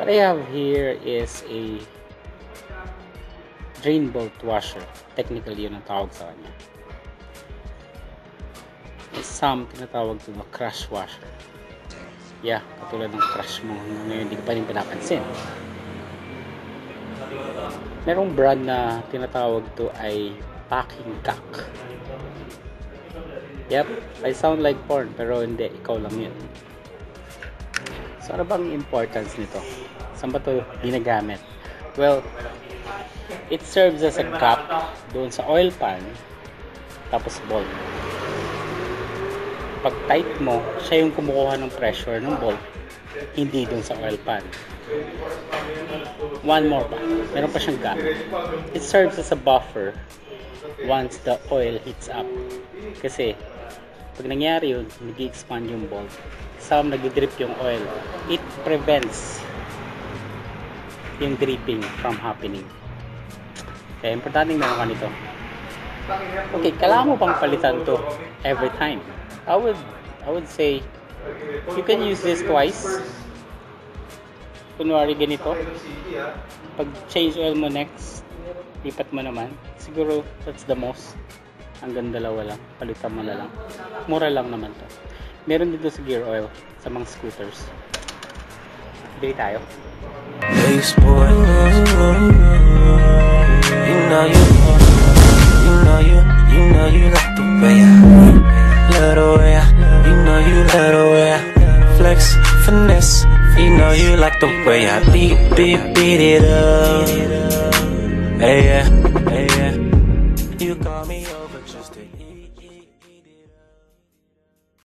What I have here is a drain bolt washer. Technically, yun ang tawag sa kanya. Some tinatawag ito na crush washer. Yeah, katulad ng crush mo ngayon, hindi ko pa rin pinapansin. Merong brand na tinatawag to ay packing cock. Yep, I sound like porn pero hindi, ikaw lang yun. So ano bang importance nito? Saan ba ito ginagamit? Well, it serves as a cap doon sa oil pan tapos bolt. Pag tight mo, siya yung kumukuha ng pressure ng bolt, hindi doon sa oil pan. One more pa, meron pa siyang gap. It serves as a buffer once the oil heats up. Kasi pag nangyari yun, nag-expand yung bolt, some nag-drip yung oil, it prevents yung dripping from happening. Kaya importante meron ka nito. Okay, kailangan mo pang palitan to every time. I would say you can use this twice. Kunwari ganito, pag change oil mo next, lipat mo naman, siguro that's the most. Hanggang dalawa lang, palitan mo na lang, mura lang naman to. Meron dito sa gear oil sa mga scooters. Bili tayo. Ace boy, you know you like the way I love the way you know you love the way I flex, finesse. You know you like the way I beat it up. Hey, yeah.